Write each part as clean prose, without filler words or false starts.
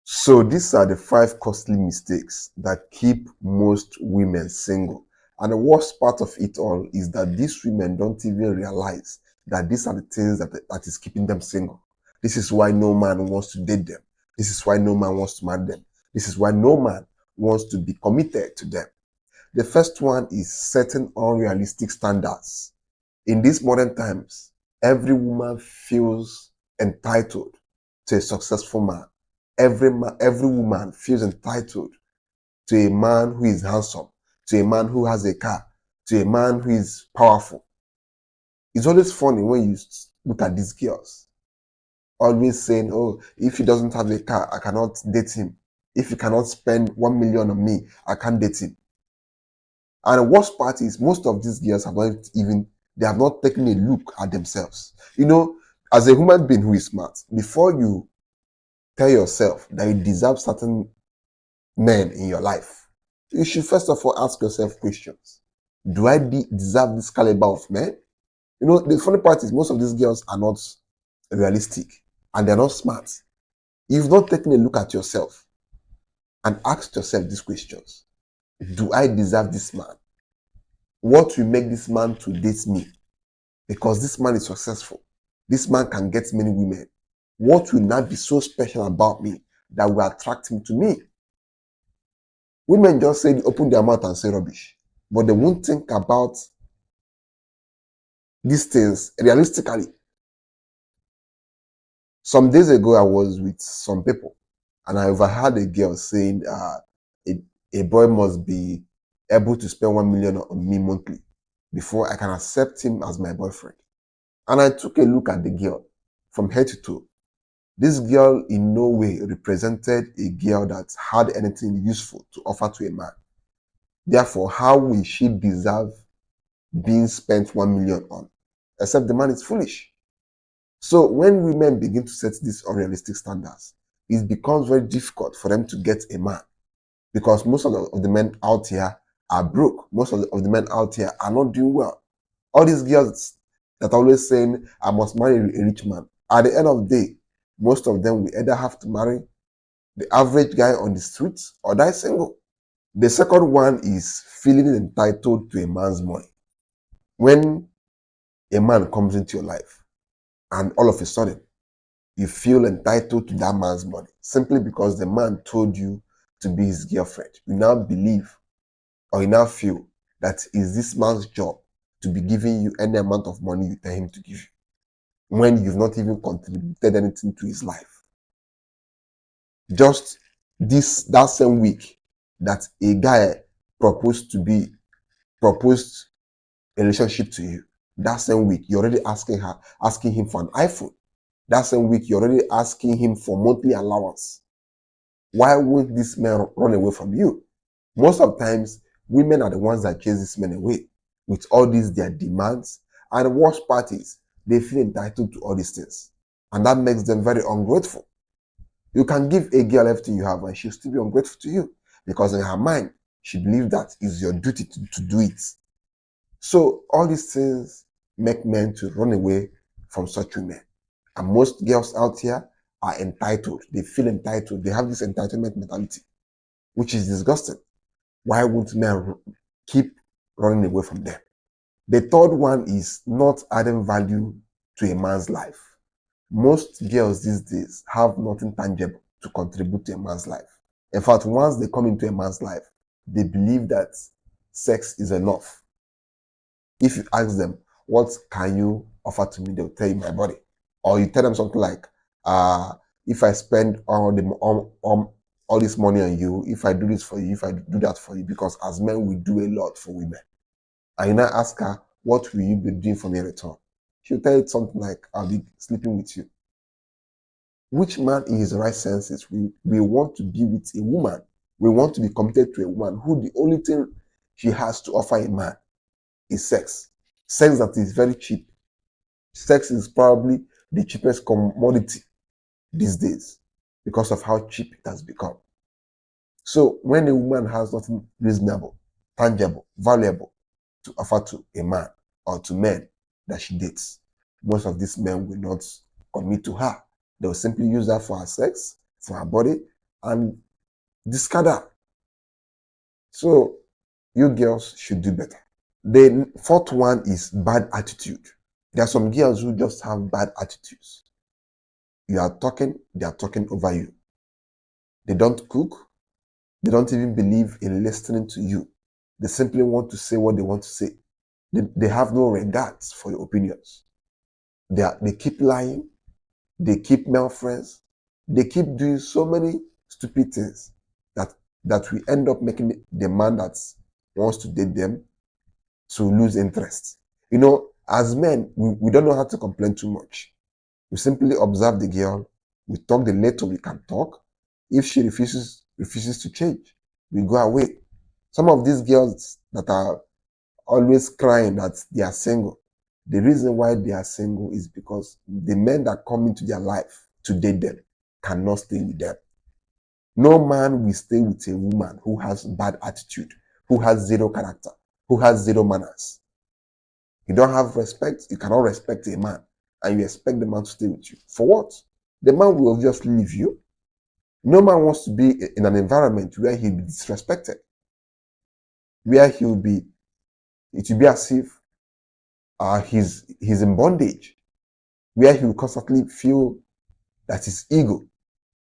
So these are the 5 costly mistakes that keep most women single. And the worst part of it all is that these women don't even realize that these are the things that is keeping them single. This is why no man wants to date them. This is why no man wants to marry them. This is why no man wants to be committed to them. The first one is setting unrealistic standards. In these modern times, every woman feels entitled to a successful man. Every woman feels entitled to a man who is handsome, to a man who has a car, to a man who is powerful. It's always funny when you look at these girls, always saying, "Oh, if he doesn't have a car, I cannot date him. If he cannot spend 1 million on me, I can't date him." And the worst part is most of these girls they have not taken a look at themselves. As a human being who is smart, before you tell yourself that you deserve certain men in your life, you should first of all ask yourself questions. Do I deserve this caliber of men? The funny part is most of these girls are not realistic and they're not smart. You've not taken a look at yourself and asked yourself these questions. Do I deserve this man? What will make this man to date me? Because this man is successful. This man can get many women. What will not be so special about me that will attract him to me? Women just say, open their mouth and say rubbish, but they won't think about these things realistically. Some days ago, I was with some people and I overheard a girl saying a boy must be able to spend 1 million on me monthly before I can accept him as my boyfriend. And I took a look at the girl from head to toe. This girl in no way represented a girl that had anything useful to offer to a man. Therefore, how will she deserve being spent 1 million on? Except the man is foolish. So when women begin to set these unrealistic standards, it becomes very difficult for them to get a man because most of the men out here are broke. Most of the men out here are not doing well. All these girls that are always saying, I must marry a rich man. At the end of the day, most of them will either have to marry the average guy on the streets or die single. The second one is feeling entitled to a man's money. When a man comes into your life and all of a sudden you feel entitled to that man's money simply because the man told you to be his girlfriend, you now believe or you now feel that is this man's job to be giving you any amount of money you tell him to give you when you've not even contributed anything to his life. Just that same week that a guy proposed a relationship to you, that same week you're already asking him for an iPhone. That same week you're already asking him for monthly allowance. Why won't this man run away from you? Most of the times, women are the ones that chase this man away with all these their demands. And the worst part is they feel entitled to all these things. And that makes them very ungrateful. You can give a girl everything you have and she'll still be ungrateful to you because in her mind, she believes that it's your duty to do it. So all these things make men to run away from such women. And most girls out here are entitled. They feel entitled. They have this entitlement mentality, which is disgusting. Why won't men keep running away from them? The third one is not adding value to a man's life. Most girls these days have nothing tangible to contribute to a man's life. In fact, once they come into a man's life, they believe that sex is enough. If you ask them, what can you offer to me? They'll tell you my body. Or you tell them something like, if I spend all this money on you, if I do this for you, if I do that for you, because as men, we do a lot for women. And you now ask her, what will you be doing for me in return? She'll tell you something like, I'll be sleeping with you. Which man in his right senses we want to be with a woman? We want to be committed to a woman who the only thing she has to offer a man is sex. Sex that is very cheap. Sex is probably the cheapest commodity these days because of how cheap it has become. So when a woman has nothing reasonable, tangible, valuable to offer to a man or to men that she dates, most of these men will not commit to her. They will simply use her for her sex, for her body, and discard her. So you girls should do better. The fourth one is bad attitude. There are some girls who just have bad attitudes. You are talking, they are talking over you. They don't cook. They don't even believe in listening to you. They simply want to say what they want to say. They have no regards for your opinions. They keep lying. They keep male friends. They keep doing so many stupid things that we end up making the man that wants to date them to lose interest. You know, as men, we don't know how to complain too much. We simply observe the girl. We talk the little we can talk. If she refuses to change, we go away. Some of these girls that are always crying that they are single, the reason why they are single is because the men that come into their life to date them cannot stay with them. No man will stay with a woman who has bad attitude, who has zero character, who has zero manners. You don't have respect, you cannot respect a man, and you expect the man to stay with you. For what? The man will just leave you. No man wants to be in an environment where he'll be disrespected, where it will be as if he's in bondage, where he will constantly feel that his ego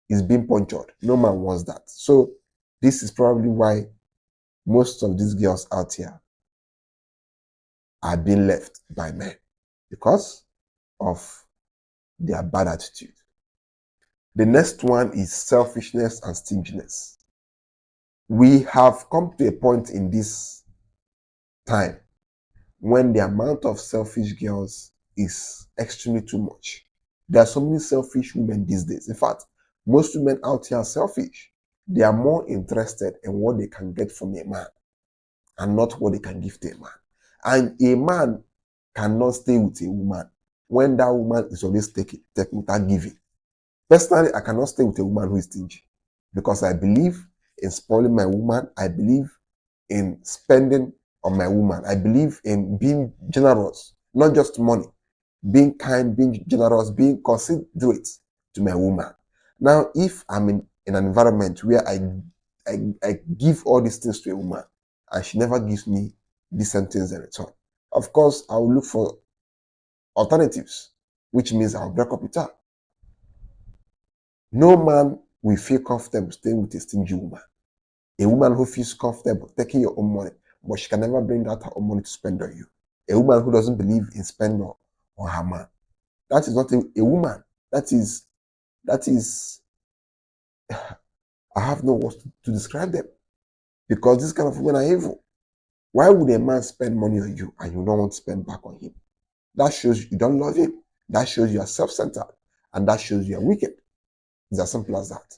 is being punctured. No man wants that. So this is probably why most of these girls out here are being left by men, because of their bad attitude. The next one is selfishness and stinginess. We have come to a point in this time when the amount of selfish girls is extremely too much. There are so many selfish women these days. In fact, most women out here are selfish. They are more interested in what they can get from a man and not what they can give to a man. And a man cannot stay with a woman when that woman is always taking without giving. Personally, I cannot stay with a woman who is stingy because I believe in spoiling my woman. I believe in spending on my woman. I believe in being generous, not just money, being kind, being generous, being considerate to my woman. Now, if I'm in an environment where I give all these things to a woman and she never gives me decent things in return, of course, I will look for alternatives, which means I'll break up with her. No man will feel comfortable staying with a stingy woman. A woman who feels comfortable taking your own money, but she can never bring out her own money to spend on you. A woman who doesn't believe in spending on her man. That is not a woman. That is, I have no words to describe them. Because this kind of women are evil. Why would a man spend money on you and you don't want to spend back on him? That shows you don't love him. That shows you are self-centered. And that shows you are wicked. It's as simple as that.